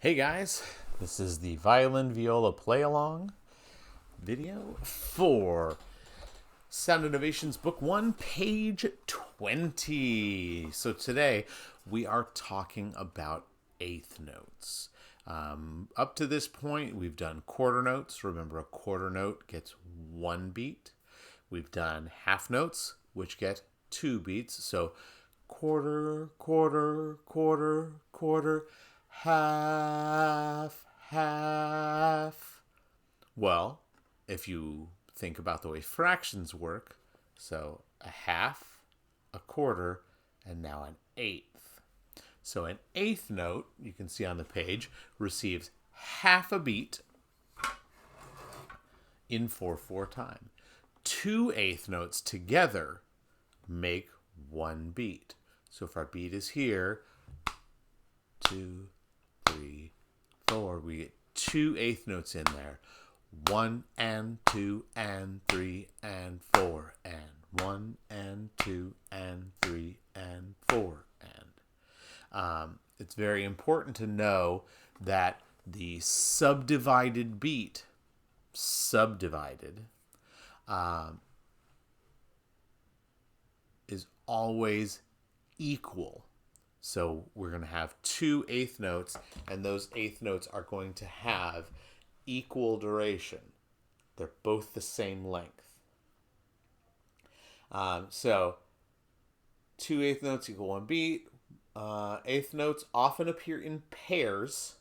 Hey guys, this is the Violin Viola Play Along video for Sound Innovations Book 1, page 20. So today we are talking about eighth notes. Up to this point, we've done quarter notes. Remember, a quarter note gets one beat. We've done half notes, which get two beats. So quarter, quarter, quarter, quarter, half, half. Well, if you think about the way fractions work, so a half, a quarter, and now an eighth. So an eighth note, you can see on the page, receives half a beat in 4/4 time. Two eighth notes together make one beat. So if our beat is here, 2, 3, 4, we get two eighth notes in there. 1 and 2 and 3 and 4 and 1 and 2 and 3 and 4 and. It's very important to know that the subdivided beat, is always equal. So we're going to have two eighth notes, and those eighth notes are going to have equal duration. They're both the same length. So two eighth notes equal one beat. Eighth notes often appear in pairs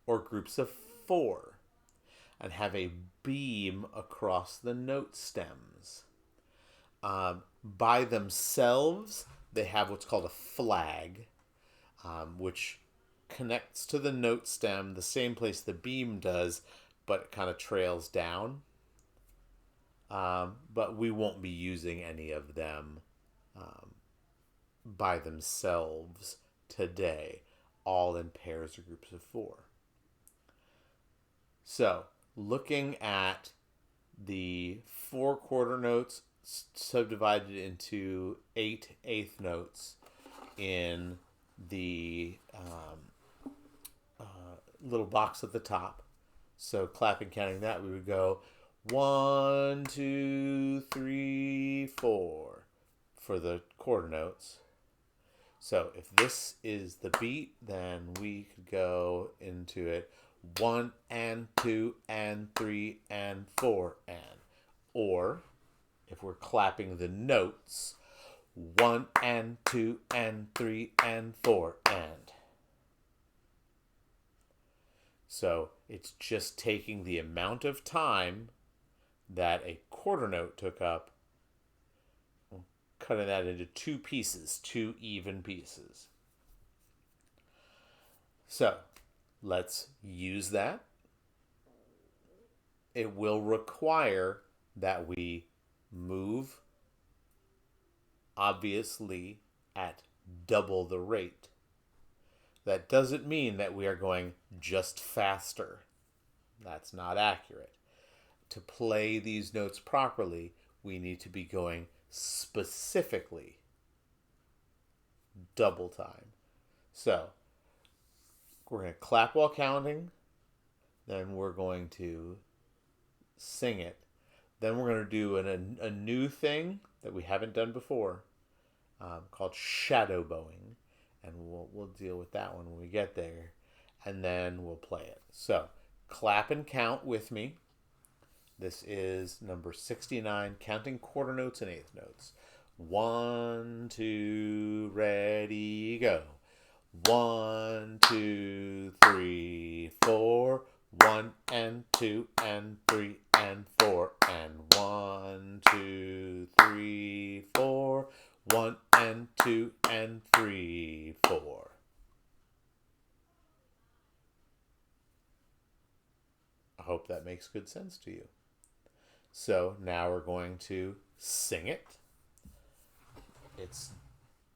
or groups of 4 and have a beam across the note stems. By themselves, they have what's called a flag, which connects to the note stem the same place the beam does, but it kind of trails down. But we won't be using any of them by themselves today, all in pairs or groups of 4. So, looking at the 4 quarter notes subdivided into 8 eighth notes in the little box at the top. So clapping, counting that, we would go 1, 2, 3, 4 for the quarter notes. So if this is the beat, then we could go into it 1 and 2 and 3 and 4 and. Or if we're clapping the notes, 1 and 2 and 3 and 4 and. So it's just taking the amount of time that a quarter note took up, cutting that into two pieces, two even pieces. So let's use that. It will require that we move, obviously, at double the rate. That doesn't mean that we are going just faster. That's not accurate. To play these notes properly, we need to be going specifically double time. So, we're going to clap while counting, then we're going to sing it. Then we're going to do a new thing that we haven't done before, called shadow bowing, and we'll deal with that one when we get there, and then we'll play it. So, clap and count with me. This is number 69, counting quarter notes and eighth notes. 1, 2, ready, go. 1, 2, 3, 4. 1 and 2 and 3 and 4 and 1, 2, 3, 4. 1 and 2 and 3, 4. I hope that makes good sense to you. So now we're going to sing it. It's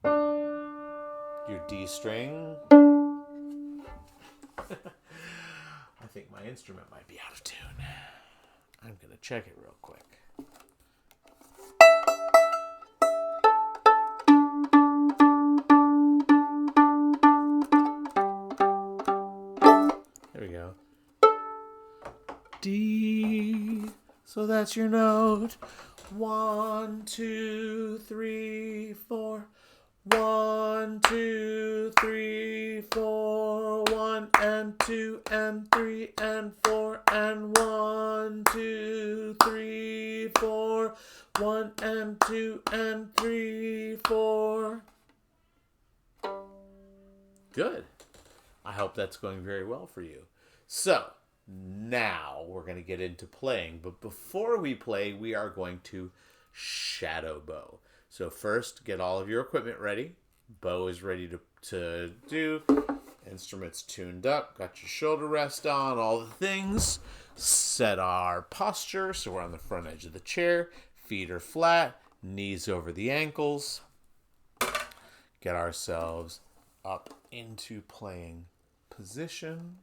your D string. I think my instrument might be out of tune. I'm going to check it real quick. D. So that's your note. 1, 2, 3, 4. 1, 2, 3, 4. 1 and 2 and 3 and 4 and 1, 2, 3, 4. 1 and 2 and 3, 4. Good. I hope that's going very well for you. So, now we're going to get into playing. But before we play, we are going to shadow bow. So first, get all of your equipment ready. Bow is ready to do. Instruments tuned up. Got your shoulder rest on. All the things. Set our posture. So we're on the front edge of the chair. Feet are flat. Knees over the ankles. Get ourselves up into playing position.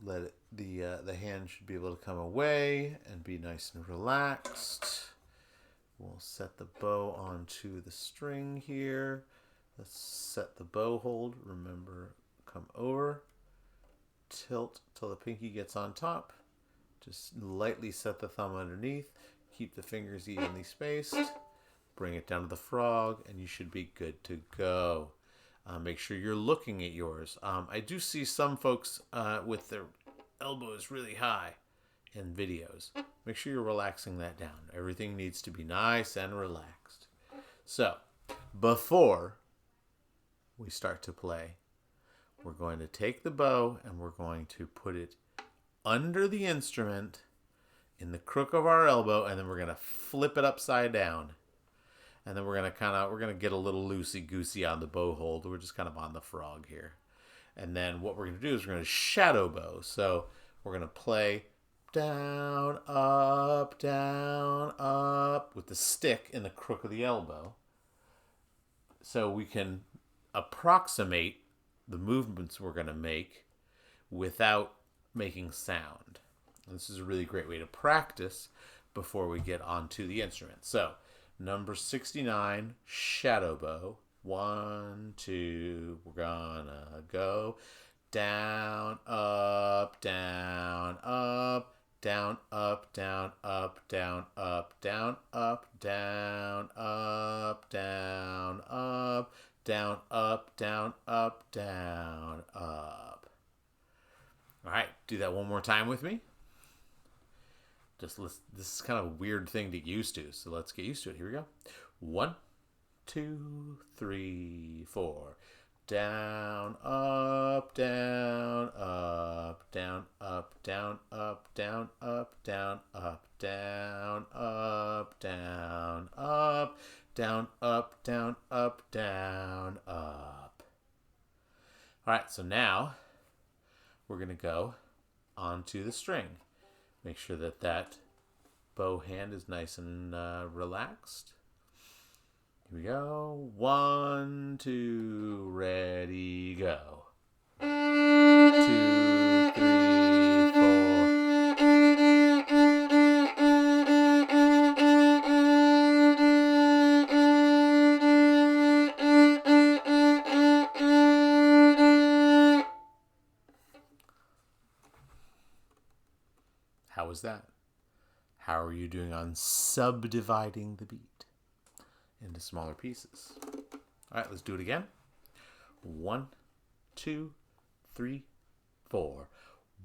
Let it, the hand should be able to come away and be nice and relaxed. We'll set the bow onto the string here. Let's set the bow hold. Remember, come over. Tilt till the pinky gets on top. Just lightly set the thumb underneath. Keep the fingers evenly spaced. Bring it down to the frog, and you should be good to go. Make sure you're looking at yours. I do see some folks with their elbows really high in videos. Make sure you're relaxing that down. Everything needs to be nice and relaxed. So, before we start to play, we're going to take the bow and we're going to put it under the instrument in the crook of our elbow, and then we're going to flip it upside down. And then we're gonna get a little loosey-goosey on the bow hold. We're just kind of on the frog here. And then what we're gonna do is we're gonna shadow bow. So we're gonna play down, up, with the stick in the crook of the elbow. So we can approximate the movements we're gonna make without making sound. And this is a really great way to practice before we get onto the instrument. So, number 69, shadow bow. 1, 2, we're gonna go down, up, down, up, down, up, down, up, down, up, down, up, down, up, down, up, down, up, down, up, down, up. All right, do that one more time with me. This is kind of a weird thing to get used to, so let's get used to it. Here we go. 1, 2, 3, 4. Down, up, down, up, down, up, down, up, down, up, down, up, down, up, down, up, down, up, down, up, down, up. All right, so now we're going to go onto the string. Make sure that that bow hand is nice and relaxed. Here we go. 1, 2, ready, go. 2, 3, 4. How was that? How are you doing on subdividing the beat into smaller pieces? All right, let's do it again. 1, 2, 3, 4.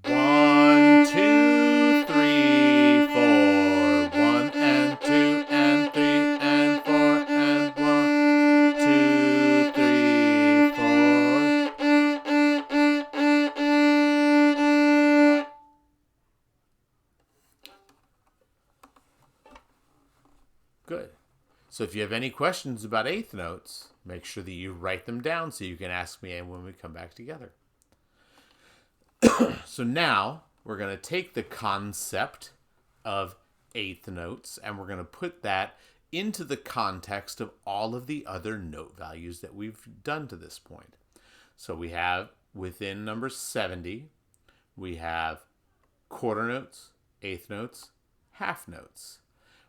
1, 2, 3, 4. 1 and 2 and 3 and 4 and 1, 2, 3, 4. Good. So if you have any questions about eighth notes, make sure that you write them down so you can ask me when we come back together. So now we're going to take the concept of eighth notes and we're going to put that into the context of all of the other note values that we've done to this point. So we have within number 70, we have quarter notes, eighth notes, half notes.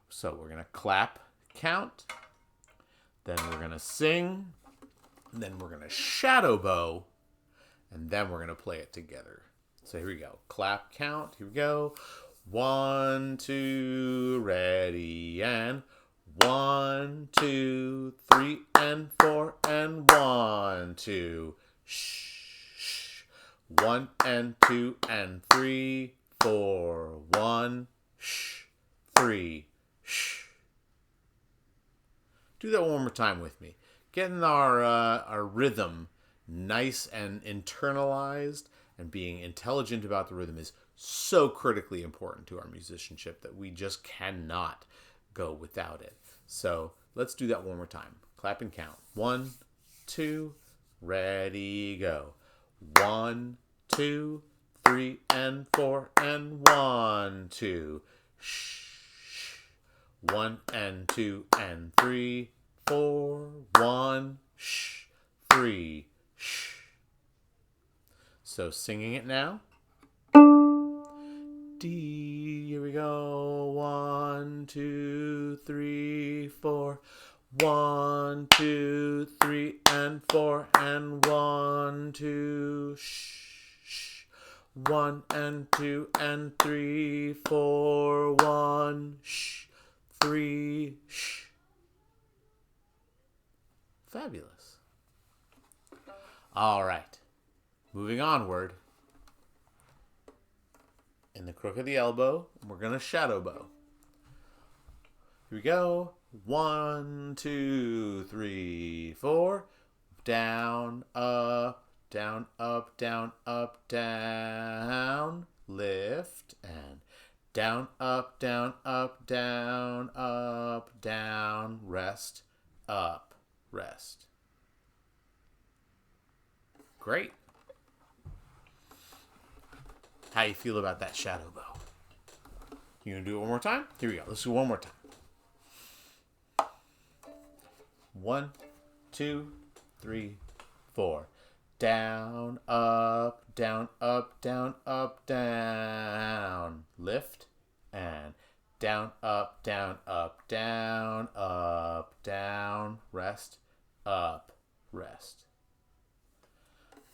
So we're going to clap, count, then we're going to sing, and then we're going to shadow bow, and then we're going to play it together. So here we go. Clap, count. Here we go. 1, 2, ready, and 1, 2, 3, and 4, and 1, 2. Shh. 1 and 2 and 3, 4. 1, shh, 3, shh. Do that one more time with me. Getting our rhythm nice and internalized, and being intelligent about the rhythm is so critically important to our musicianship that we just cannot go without it. So let's do that one more time. Clap and count. 1, 2, ready, go. 1, 2, 3, and 4, and 1, 2. Shh. 1 and 2 and 3, 4. 1, shh, 3, shh. So singing it now. D, here we go. 1, 2, 3, 4. 1, 2, 3, and 4, and 1, 2, shh. 1 and 2 and 3, 4. 1, shh, 3, shh. Fabulous. All right. Moving onward. In the crook of the elbow, we're going to shadow bow. Here we go. 1, 2, 3, 4. Down, up, down, up, down, up, down. Lift and down, up, down, up, down, up, down. Rest, up, rest. Great. How you feel about that shadow bow? You gonna do it one more time? Here we go. Let's do one more time. 1, 2, 3, 4. Down, up, down, up, down, up, down. Lift and down, up, down, up, down, up, down. Rest, up, rest.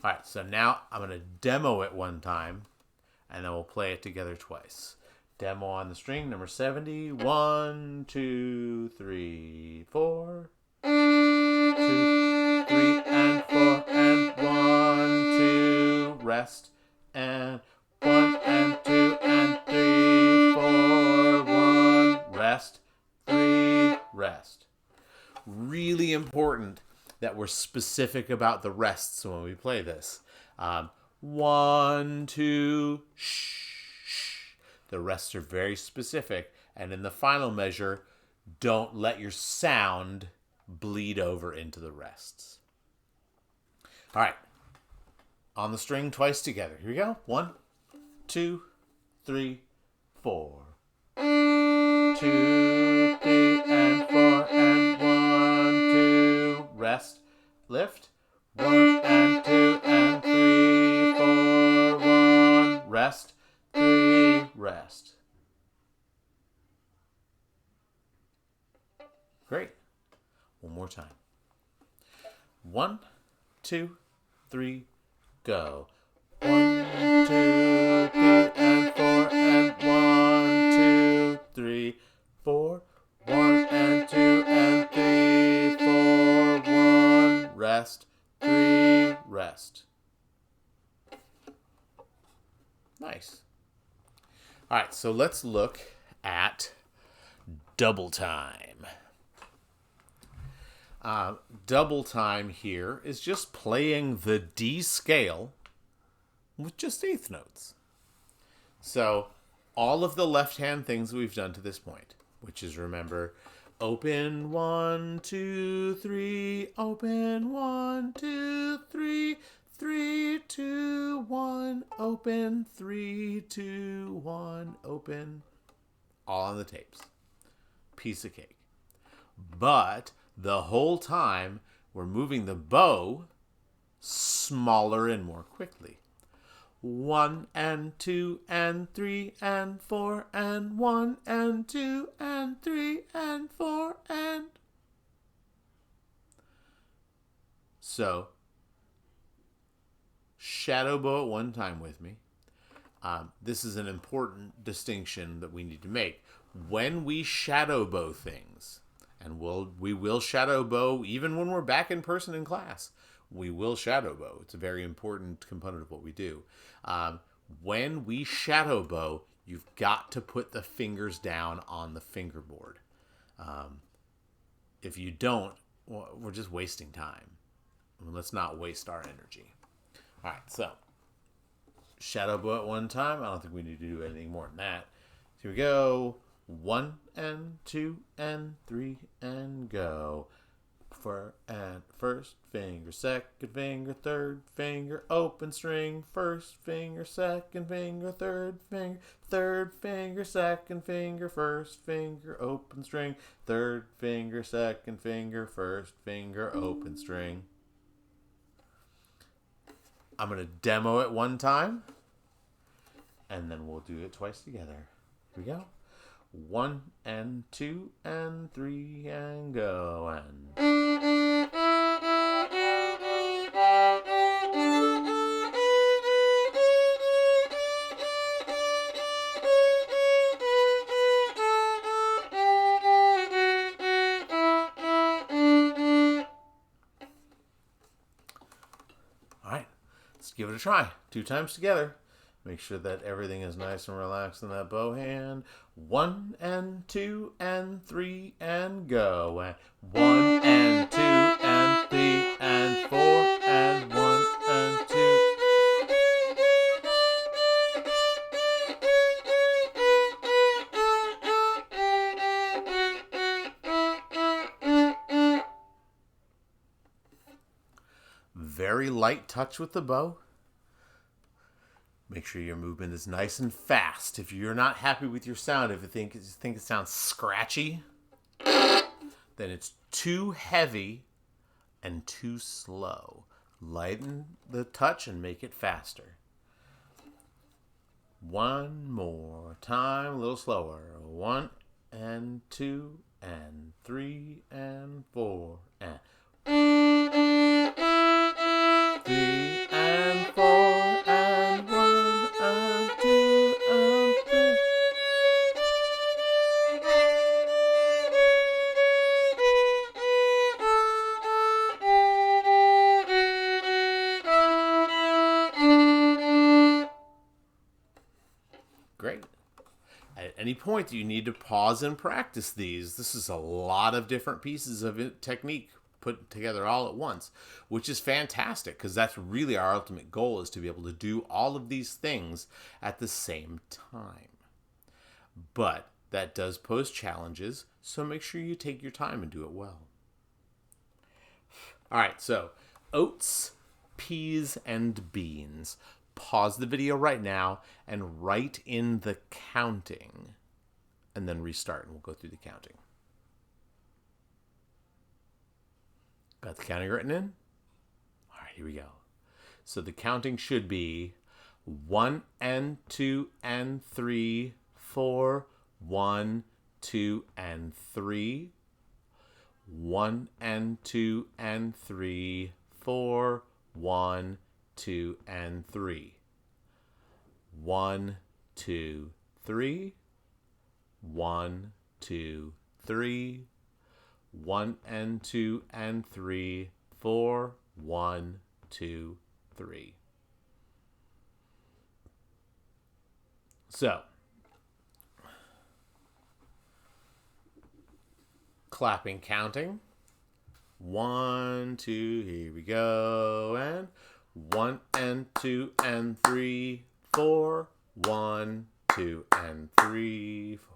All right, so now I'm going to demo it one time, and then we'll play it together twice. Demo on the string, number 70. 1, 2, 3, 4. 2, 3, and 4, and 1, 2. Rest, and 1, and 2, and 3, 4. 1. Rest, 3. Rest. Really important that we're specific about the rests when we play this. 1, 2, shh. The rests are very specific. And in the final measure, don't let your sound bleed over into the rests. All right. On the string twice together. Here we go. 1, 2, 3, 4. 2, 3, and 4, and 1, 2. Rest, lift. 1 and 2 and 3, 4. 1. Rest, 3. Rest. Great. One more time. 1, 2, 3, go. 1, 2, 3, and 4, and 1, 2, 3, 4. 1 and 2 and 3, 4. 1. Rest, 3. Rest. Nice. All right, so let's look at double time. Double time here is just playing the D scale with just eighth notes. So all of the left-hand things we've done to this point, which is, remember, open 1, 2, 3, open 1, 2, 3, 3, 2, 1, open, 3, 2, 1, open, all on the tapes. Piece of cake. But the whole time, we're moving the bow smaller and more quickly. 1 and 2 and 3 and 4 and 1 and 2 and 3 and 4 and... So, shadow bow it one time with me. This is an important distinction that we need to make. When we shadow bow things, and we will shadow bow even when we're back in person in class, we will shadow bow. It's a very important component of what we do. When we shadow bow, you've got to put the fingers down on the fingerboard. If you don't, well, we're just wasting time. Let's not waste our energy. All right, so shadow bow at one time. I don't think we need to do anything more than that. Here we go. 1 and 2 and 3 and go. First finger, second finger, third finger, open string. First finger, second finger, third finger, second finger, first finger, open string. Third finger, second finger, first finger, open string. I'm going to demo it one time, and then we'll do it twice together. Here we go. 1 and 2 and 3 and go. And all right, let's give it a try. 2 times together. Make sure that everything is nice and relaxed in that bow hand. 1 and 2 and 3 and go. And 1 and 2 and 3 and 4 and 1 and 2. Very light touch with the bow. Make sure your movement is nice and fast. If you're not happy with your sound, if you think it sounds scratchy, then it's too heavy and too slow. Lighten the touch and make it faster. One more time, a little slower. 1 and 2 and 3 and 4 and 3 and 4 and 1 and 2 and 3. Great. At any point, you need to pause and practice these. This is a lot of different pieces of technique put together all at once, which is fantastic because that's really our ultimate goal, is to be able to do all of these things at the same time. But that does pose challenges, so make sure you take your time and do it well. All right, so oats, peas, and beans. Pause the video right now and write in the counting, and then restart, and we'll go through the counting. Got the counting written in? All right, here we go. So the counting should be 1 and 2 and 3, 4, 1, 2 and 3, 1 and 2 and 3, 4, 1, 2 and 3, 1, 2, 3, 1, 2, 3, 1 and 2 and 3, 4, 1, 2, 3. So, clapping, counting. 1, 2, here we go, and 1 and 2 and 3, 4, 1, 2 and 3, 4.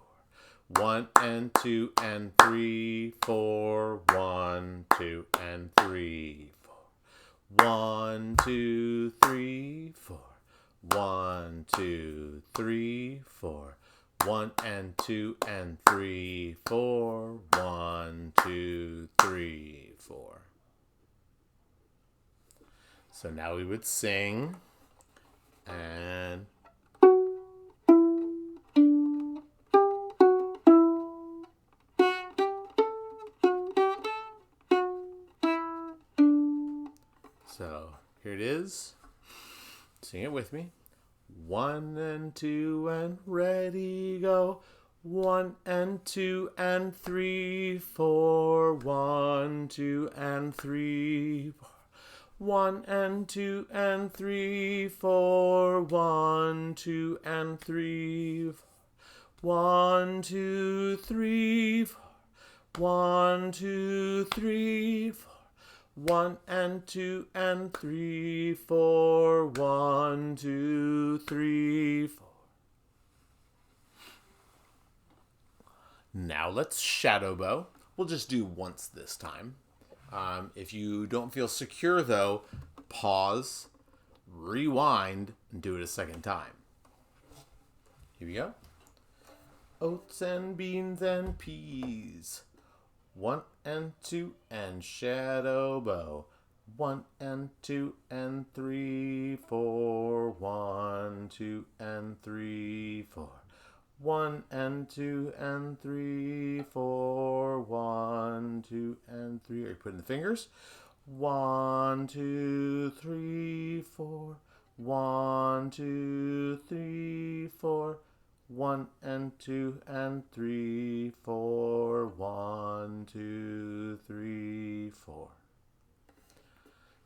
1 and 2 and 3, 4, 1, 2 and 3, 4. 1, 2, 3, 4. 1, 2, 3, 4. 1 and 2 and 3, 4. 1, 2, 3, 4. So now we would sing and so here it is. Sing it with me. 1 and 2 and ready, go. 1 and 2 and 3, 4. 1, 2 and 3, 4. 1 and 2 and 3, 4. 1, 2 and 3, 4. 1, 2, 3, 4. 1, 2, 3, 4. 1 and 2 and 3, 4. 1, 2, 3, 4. Now let's shadow bow. We'll just do once this time. If you don't feel secure though, pause, rewind, and do it a second time. Here we go. Oats and beans and peas. 1 and 2 and shadow bow. 1 and 2 and 3, 4. 1, 2 and 3, 4. 1 and 2 and 3, 4. 1, 2 and 3. Are you putting the fingers? 1, 2, 3, 4. 1, 2, 3, 4. 1 and 2 and 3, 4. 1, 2, 3, 4.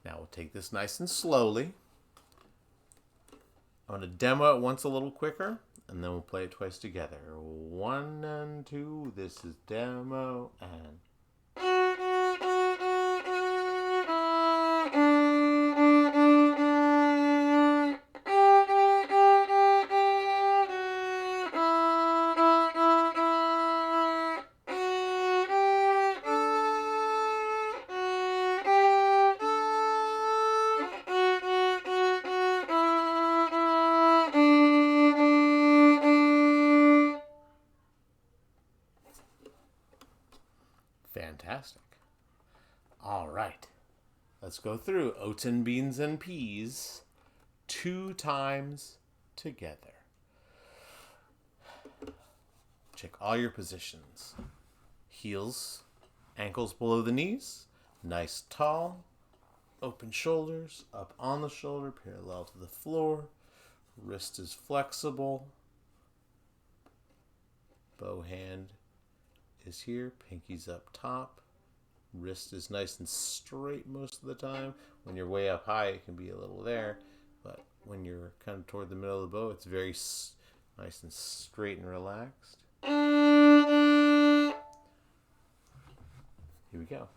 Now we'll take this nice and slowly. I'm going to demo it once a little quicker, and then we'll play it twice together. 1 and 2, this is demo, and... Fantastic. All right. Let's go through oats and beans and peas 2 times together. Check all your positions. Heels, ankles below the knees, nice tall, open shoulders, up on the shoulder, parallel to the floor. Wrist is flexible. Bow hand is here, pinky's up top. Wrist is nice and straight most of the time. When you're way up high, it can be a little there, but when you're kind of toward the middle of the bow, it's very nice and straight and relaxed. Here we go.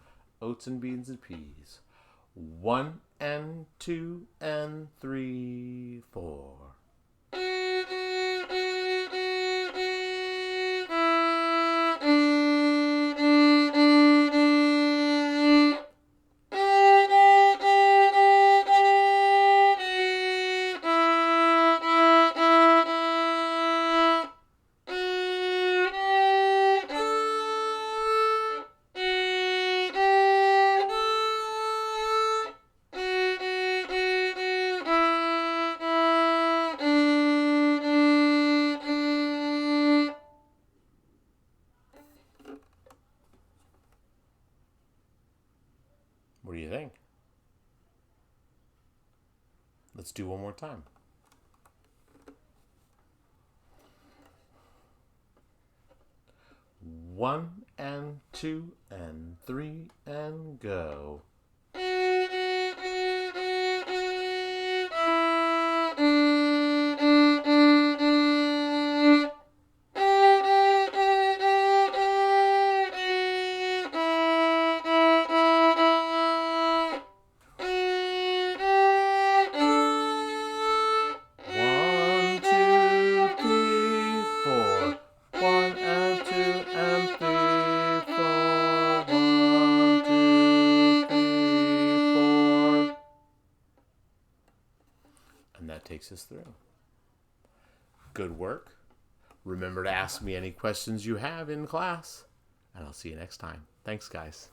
Oats and beans and peas. 1 and 2 and 3, 4. What do you think? Let's do one more time. 1 and 2 and 3 and go. And that takes us through. Good work. Remember to ask me any questions you have in class, and I'll see you next time. Thanks, guys.